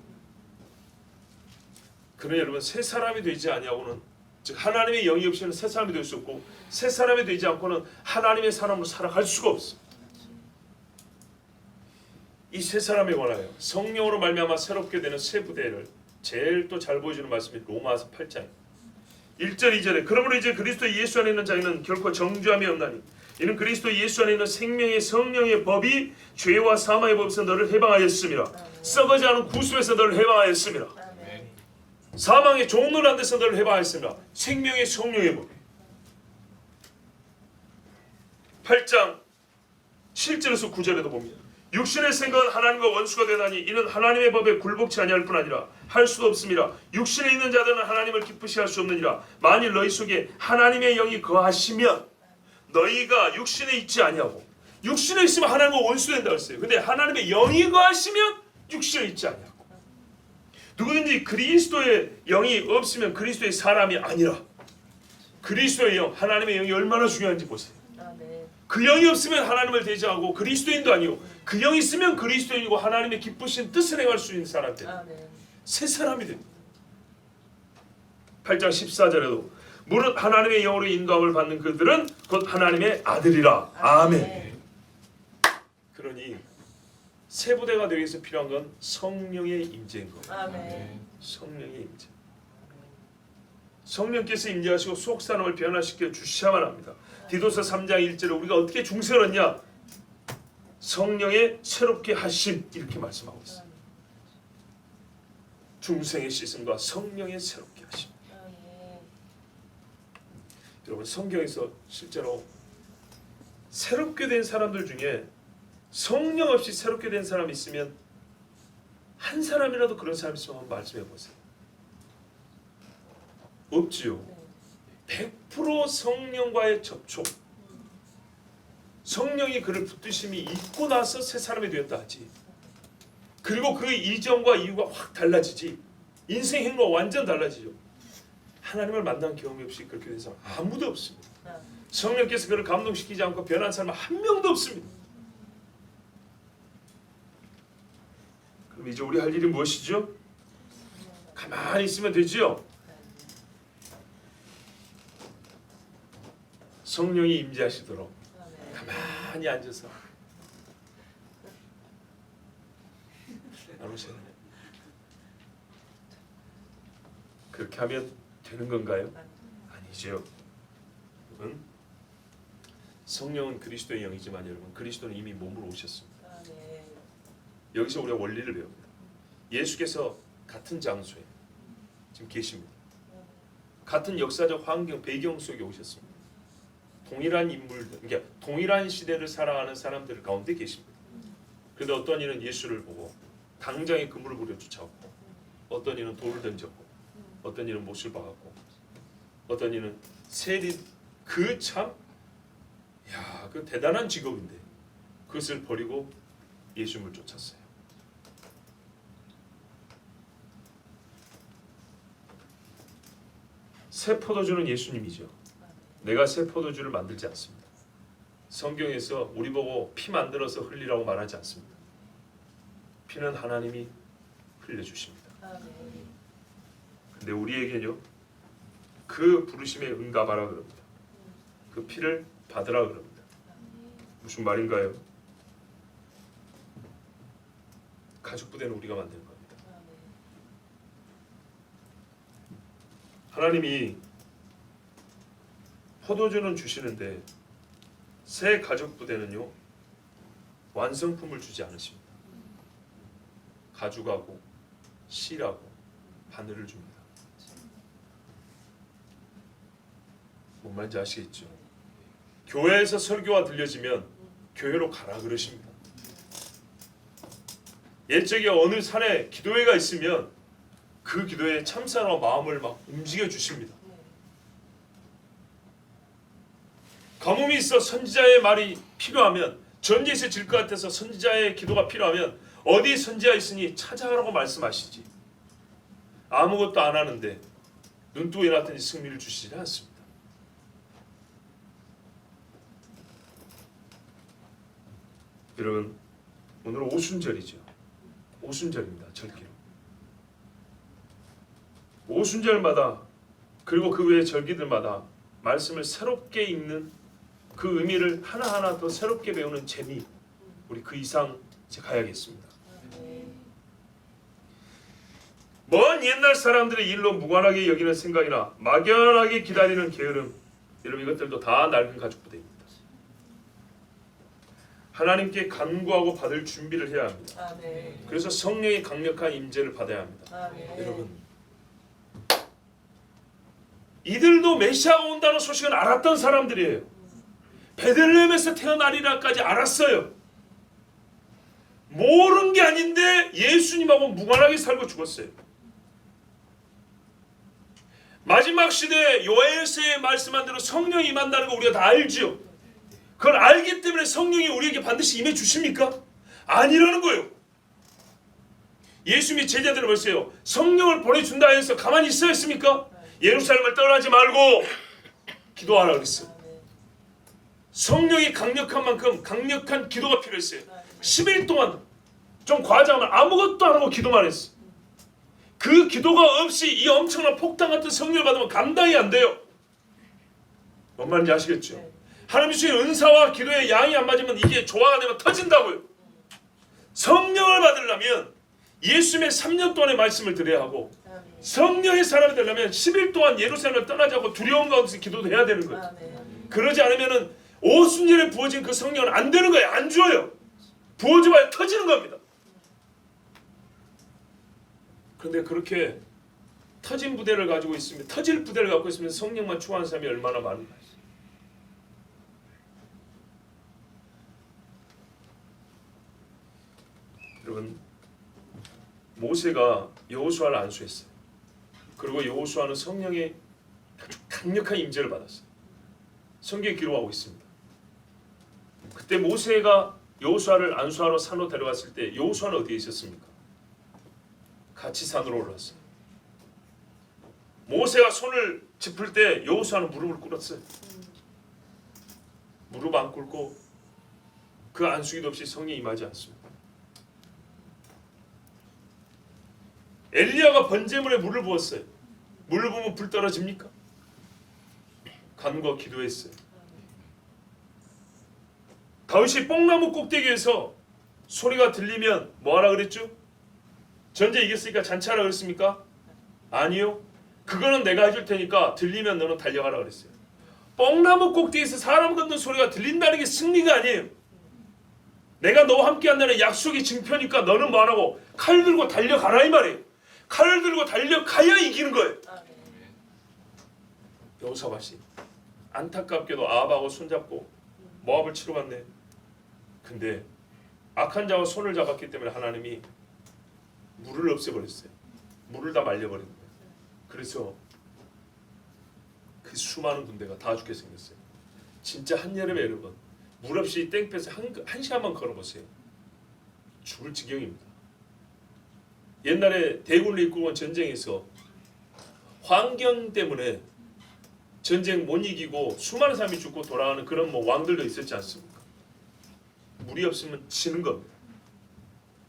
그러나 여러분 새 사람이 되지 아니하고는 즉 하나님의 영이 없이는 새 사람이 될 수 없고 새 사람이 되지 않고는 하나님의 사람으로 살아갈 수가 없어. 이 새 사람에 관하여 성령으로 말미암아 새롭게 되는 새 부대를 제일 또 잘 보여주는 말씀이 로마서 8장 1절 2절에 그러므로 이제 그리스도 예수 안에 있는 자에는 결코 정죄함이 없나니 이는 그리스도 예수 안에 있는 생명의 성령의 법이 죄와 사망의 법에서 너를 해방하였음이라. 썩어지 않은 구습에서 너를 해방하였음이라. 사망의 종노란 데서 너를 해방하였음이라. 생명의 성령의 법. 8장 7절에서 9절에도 봅니다. 육신의 생각은 하나님과 원수가 되다니 이는 하나님의 법에 굴복치 아니할 뿐 아니라 할 수도 없습니다. 육신에 있는 자들은 하나님을 기쁘시 할 수 없느니라. 만일 너희 속에 하나님의 영이 거하시면 너희가 육신에 있지 아니하고 육신에 있으면 하나님과 원수된다고 했어요. 근데 하나님의 영이 거하시면 육신에 있지 아니하고 누구든지 그리스도의 영이 없으면 그리스도의 사람이 아니라 그리스도의 영, 하나님의 영이 얼마나 중요한지 보세요. 그 영이 없으면 하나님을 대적하고 그리스도인도 아니고 그 영이 있으면 그리스도인이고 하나님의 기쁘신 뜻을 행할 수 있는 사람들 새 사람이 됩니다. 8장 14절에도 무릇 하나님의 영으로 인도함을 받는 그들은 곧 하나님의 아들이라. 아멘. 그러니 새 부대가 되기 위해서 필요한 건 성령의 임재인 겁니다. 성령의 임재. 성령께서 임재하시고 속 사람을 변화시켜 주셔야만 합니다. 디도서 3장 1절에 우리가 어떻게 중생을 얻냐? 성령의 새롭게 하심 이렇게 말씀하고 있습니다. 중생의 씻음과 성령의 새롭게 하심. 여러분 성경에서 실제로 새롭게 된 사람들 중에 성령 없이 새롭게 된 사람이 있으면 한 사람이라도 그런 사람이 있으면 한번 말씀해 보세요. 없지요. 100% 성령과의 접촉, 성령이 그를 붙드심이 있고 나서 새 사람이 되었다 하지. 그리고 그 이전과 이후가 확 달라지지. 인생 행로가 완전 달라지죠. 하나님을 만난 경험이 없이 그렇게 된 사람 아무도 없습니다. 성령께서 그를 감동시키지 않고 변한 사람은 한 명도 없습니다. 그럼 이제 우리 할 일이 무엇이죠? 가만히 있으면 되지요. 성령이 임재하시도록 가만히 앉아서 나누세요. 그렇게 하면 되는 건가요? 아니죠. 여러분, 성령은 그리스도의 영이지만 여러분 그리스도는 이미 몸으로 오셨습니다. 여기서 우리가 원리를 배웁니다. 예수께서 같은 장소에 지금 계십니다. 같은 역사적 환경 배경 속에 오셨습니다. 동일한 인물들, 그러니까 동일한 시대를 살아가는 사람들 가운데 계십니다. 그런데 어떤 이는 예수를 보고 당장에 그물을 부려 쫓아왔고, 어떤 이는 돌을 던졌고, 어떤 이는 못을 박았고, 어떤 이는 세리 그 참, 야, 그 대단한 직업인데 그것을 버리고 예수님을 쫓았어요. 새 포도주는 예수님이죠. 내가 새 포도주를 만들지 않습니다. 성경에서 우리 보고 피 만들어서 흘리라고 말하지 않습니다. 피는 하나님이 흘려주십니다. 근데 우리에게는요, 그 부르심에 응답하라 그럽니다. 그 피를 받으라 그럽니다. 무슨 말인가요? 가죽부대는 우리가 만드는 겁니다. 하나님이 포도주는 주시는데 새 가죽부대는요 완성품을 주지 않으십니다. 가죽하고 실하고 바늘을 줍니다. 뭔 말인지 아시겠죠? 교회에서 설교가 들려지면 교회로 가라 그러십니다. 옛적에 어느 산에 기도회가 있으면 그 기도에 참사와 마음을 막 움직여 주십니다. 가뭄이 있어 선지자의 말이 필요하면, 전쟁에서 질 것 같아서 선지자의 기도가 필요하면 어디 선지자 있으니 찾아가라고 말씀하시지. 아무것도 안 하는데 눈뜨고 일어났더니 승리를 주시지 않습니다. 여러분, 오늘은 오순절이죠. 오순절입니다. 절기로. 오순절마다 그리고 그 외의 절기들마다 말씀을 새롭게 읽는 그 의미를 하나하나 더 새롭게 배우는 재미, 우리 그 이상 이제 가야겠습니다. 먼 옛날 사람들의 일로 무관하게 여기는 생각이나 막연하게 기다리는 게으름, 여러분 이것들도 다 낡은 가죽부대입니다. 하나님께 간구하고 받을 준비를 해야 합니다. 그래서 성령의 강력한 임재를 받아야 합니다. 여러분, 이들도 메시아가 온다는 소식은 알았던 사람들이에요. 베들레헴에서 태어나리라까지 알았어요. 모르는 게 아닌데 예수님하고 무관하게 살고 죽었어요. 마지막 시대에 요엘서에 말씀한 대로 성령이 임한다는 거 우리가 다 알죠. 그걸 알기 때문에 성령이 우리에게 반드시 임해 주십니까? 아니라는 거예요. 예수님이 제자들을 보세요. 성령을 보내준다 해서 가만히 있어야 했습니까? 예루살렘을 떠나지 말고 기도하라 그랬어요. 성령이 강력한 만큼 강력한 기도가 필요했어요. 10일 동안, 좀 과장하면 아무것도 안 하고 기도만 했어요. 그 기도가 없이 이 엄청난 폭탄 같은 성령을 받으면 감당이 안 돼요. 뭔 말인지 아시겠죠? 하나님 주신 은사와 기도의 양이 안 맞으면 이게 조화가 되면 터진다고요. 성령을 받으려면 예수님의 3년 동안의 말씀을 들어야 하고, 성령의 사람이 되려면 10일 동안 예루살렘을 떠나지 않고 두려움 가운데서 기도도 해야 되는 거예요. 그러지 않으면 오순절에 부어진 그 성령은 안 되는 거예요. 안 줘요. 부어줘봐야 터지는 겁니다. 그런데 그렇게 터진 부대를 가지고 있으면, 터질 부대를 갖고 있으면 성령만 추구하는 사람이 얼마나 많은가. 여러분, 모세가 여호수아를 안수했어요. 그리고 여호수아는 성령의 아주 강력한 임재를 받았어요. 성경에 기록하고 있습니다. 그 그때 모세가 여호수아를 안수하러 산으로 데려갔을 때 여호수아는 어디에 있었습니까? 같이 산으로 올랐어요. 모세가 손을 짚을 때 여호수아는 무릎을 꿇었어요. 무릎 안 꿇고 그 안수기도 없이 성령이 임하지 않습니다. 엘리야가 번제물에 물을 부었어요. 물을 부으면 불 떨어집니까? 간구와 기도했어요. 다윗이 뽕나무 꼭대기에서 소리가 들리면 뭐하라 그랬죠? 전쟁 이겼으니까 잔치하라 그랬습니까? 아니요. 그거는 내가 해줄 테니까 들리면 너는 달려가라 그랬어요. 뽕나무 꼭대기에서 사람 걷는 소리가 들린다는 게 승리가 아니에요. 내가 너와 함께 한다는 약속의 증표니까 너는 뭐하라고? 칼 들고 달려가라 이 말이에요. 칼을 들고 달려가야 이기는 거예요. 여호사밧이 안타깝게도 아합하고 손잡고 모압을 치러 갔네. 근데 악한 자와 손을 잡았기 때문에 하나님이 물을 없애버렸어요. 물을 다 말려버린 거예요. 그래서 그 수많은 군대가 다 죽게 생겼어요. 진짜 한여름에 여러분 물 없이 땡볕에 한 시간만 걸어보세요. 죽을 지경입니다. 옛날에 대군을 이끌고 온 전쟁에서 환경 때문에 전쟁 못 이기고 수많은 사람이 죽고 돌아가는 그런 뭐 왕들도 있었지 않습니까? 물이 없으면 지는 겁니다.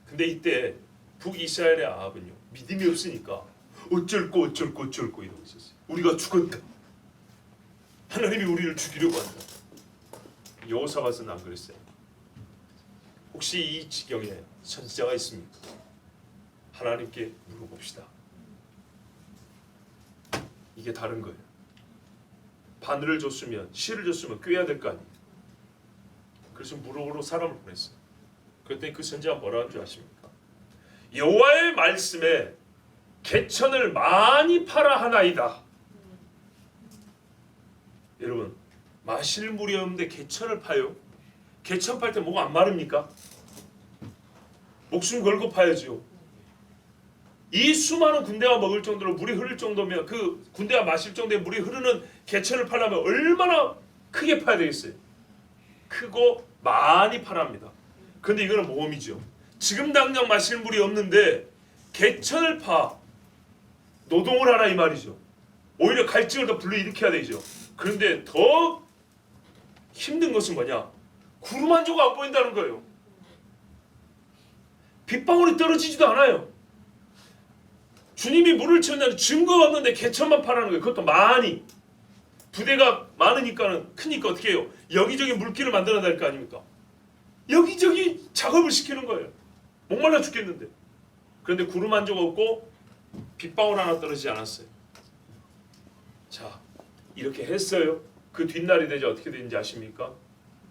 근데 이때 북이스라엘의 아합은요 믿음이 없으니까 어쩔 거 이러고 있었어요. 우리가 죽었다. 하나님이 우리를 죽이려고 한다. 여호사밧은 안 그랬어요. 혹시 이 지경에 선지자가 있습니까? 하나님께 물어봅시다. 이게 다른 거예요. 바늘을 줬으면 실을 줬으면 꿰야 될 거 아니에요. 그래서 무릎으로 사람을 보냈어요. 그랬더니 그 선지자가 뭐라 한 줄 아십니까? 여호와의 말씀에 개천을 많이 팔아 하나이다. 여러분 마실 물이 없는데 개천을 파요? 개천 팔 때 뭐가 안 마릅니까? 목숨 걸고 파야죠. 이 수많은 군대가 먹을 정도로 물이 흐를 정도면 그 군대가 마실 정도의 물이 흐르는 개천을 팔려면 얼마나 크게 파야 되겠어요? 크고 많이 팔합니다. 그런데 이거는 모험이죠. 지금 당장 마실 물이 없는데 개천을 파 노동을 하라 이 말이죠. 오히려 갈증을 더 불러일으켜야 되죠. 그런데 더 힘든 것은 뭐냐? 구름 한 조각 안 보인다는 거예요. 빗방울이 떨어지지도 않아요. 주님이 물을 채운다는 증거가 없는데 개천만 파라는 거예요. 그것도 많이. 부대가 많으니까는 크니까 어떻게 해요? 여기저기 물길을 만들어야 될 거 아닙니까? 여기저기 작업을 시키는 거예요. 목말라 죽겠는데. 그런데 구름 한 조각 없고 빗방울 하나 떨어지지 않았어요. 자, 이렇게 했어요. 그 뒷날이 되자 어떻게 되는지 아십니까?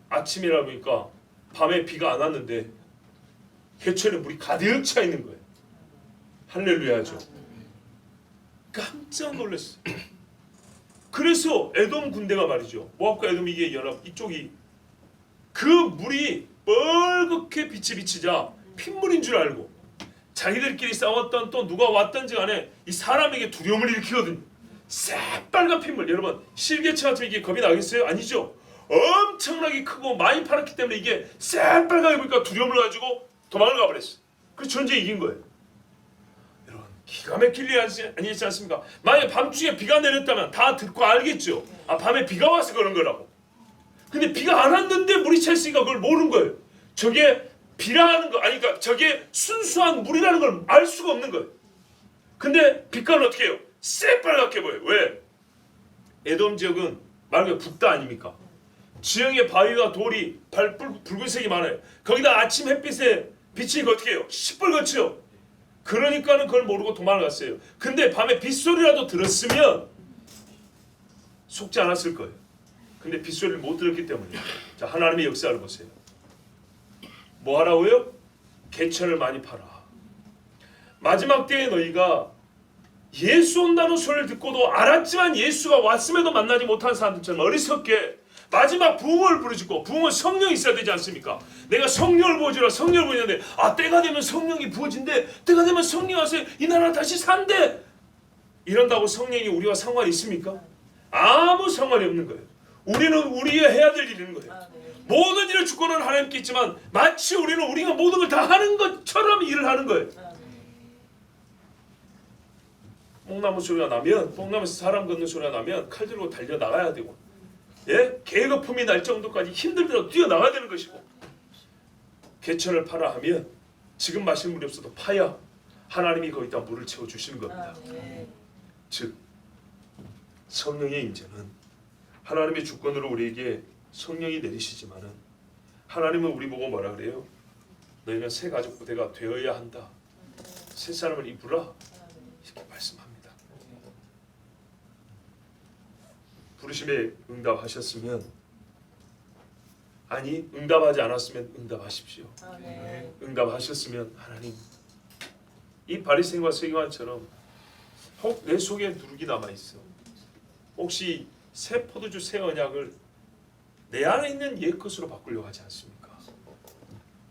아침이라 보니까 밤에 비가 안 왔는데 개천에 물이 가득 차 있는 거예요. 할렐루야죠. 깜짝 놀랐어요. 그래서 에돔 군대가 말이죠. 모압과 에돔 이게 연합 이쪽이 그 물이 뻘겋게 빛이 비치자 핏물인 줄 알고 자기들끼리 싸웠던 또 누가 왔던지 간에 이 사람에게 두려움을 일으키거든요. 새빨간 핏물. 여러분 실개체 같으면 이게 겁이 나겠어요? 아니죠. 엄청나게 크고 많이 팔았기 때문에 이게 새빨갛게 보니까 두려움을 가지고 도망을 가버렸어요. 그래서 전쟁에 이긴 거예요. 여러분 기가 막힐 일 아니지 않습니까? 만약에 밤중에 비가 내렸다면 다 듣고 알겠죠. 아 밤에 비가 와서 그런 거라고. 근데 비가 안 왔는데 물이 찼으니까 그걸 모르는 거예요. 저게 비라는 거 아니 그러니까 저게 순수한 물이라는 걸 알 수가 없는 거예요. 근데 빛깔은 어떻게 해요? 새빨갛게 보여요. 왜? 에돔 지역은 말 그대로 북다 아닙니까? 지형에 바위와 돌이 붉은색이 많아요. 거기다 아침 햇빛에 비치니까 어떻게 해요? 시뻘겋죠. 그러니까는 그걸 모르고 도망을 갔어요. 근데 밤에 빗소리라도 들었으면 속지 않았을 거예요. 근데 빗소리를 못 들었기 때문에 자 하나님의 역사를 보세요. 뭐 하라고요? 개천을 많이 팔아. 마지막 때에 너희가 예수 온다는 소리를 듣고도 알았지만 예수가 왔음에도 만나지 못한 사람들처럼 어리석게 마지막 부흥을 부르짖고 부흥은 성령이 있어야 되지 않습니까? 내가 성령을 부어주라 성령을 부어주는데 아 때가 되면 성령이 부어진대 때가 되면 성령이 와서 이 나라는 다시 산대 이런다고 성령이 우리와 상관이 있습니까? 아무 상관이 없는 거예요. 우리는 우리의 해야 될 일인 거예요. 모든 일의 주권은 하나님께 있지만 마치 우리는 우리가 모든 걸 다 하는 것처럼 일을 하는 거예요. 뽕나무 소리가 나면, 뽕나무에서 사람 걷는 소리가 나면 칼 들고 달려 나가야 되고, 예? 계거품이 날 정도까지 힘들더라도 뛰어 나가야 되는 것이고, 개천을 파라 하면 지금 마실 물이 없어도 파야 하나님이 거기다 물을 채워 주시는 겁니다. 즉 성령의 임재는 하나님의 주권으로 우리에게 성령이 내리시지만은 하나님은 우리 보고 뭐라 그래요? 너희는 새 가족 부대가 되어야 한다. 새 사람을 입으라. 이렇게 말씀합니다. 부르심에 응답하셨으면, 아니 응답하지 않았으면 응답하십시오. 응답하셨으면 하나님, 이 바리새인과 서기관처럼 혹 내 속에 누룩이 남아 있어. 혹시 새 포도주 새 언약을 내 안에 있는 옛 것으로 바꾸려고 하지 않습니까?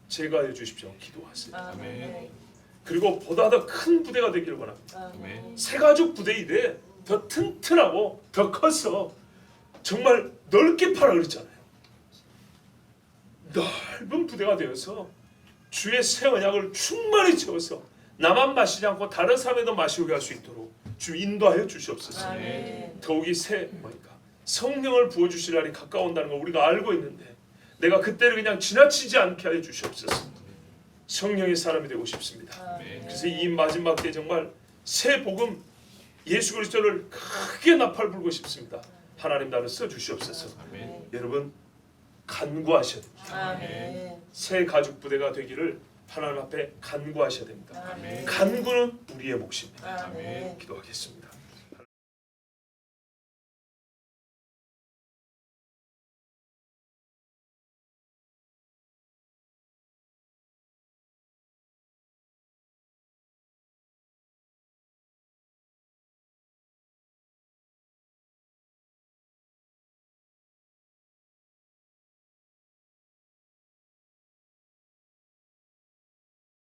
제거해 주십시오. 기도하세요. 그리고 보다 더 큰 부대가 되기를 원합니다. 새 가족 부대이 돼. 더 튼튼하고 더 커서 정말 넓게 팔아 그랬잖아요. 넓은 부대가 되어서 주의 새 언약을 충만히 채워서 나만 마시지 않고 다른 사람에도 마시게 할 수 있도록 주 인도하여 주시옵소서. 더욱이 새 뭐니까 성령을 부어 주실 날이 가까운다는 걸 우리가 알고 있는데 내가 그때를 그냥 지나치지 않게 하여 주시옵소서. 성령의 사람이 되고 싶습니다. 그래서 이 마지막 때 정말 새 복음 예수 그리스도를 크게 나팔 불고 싶습니다. 하나님 나를 써 주시옵소서. 여러분 간구하셔야 됩니다. 새 가족 부대가 되기를 하나님 앞에 간구하셔야 됩니다. 간구는 우리의 몫입니다. 기도하겠습니다.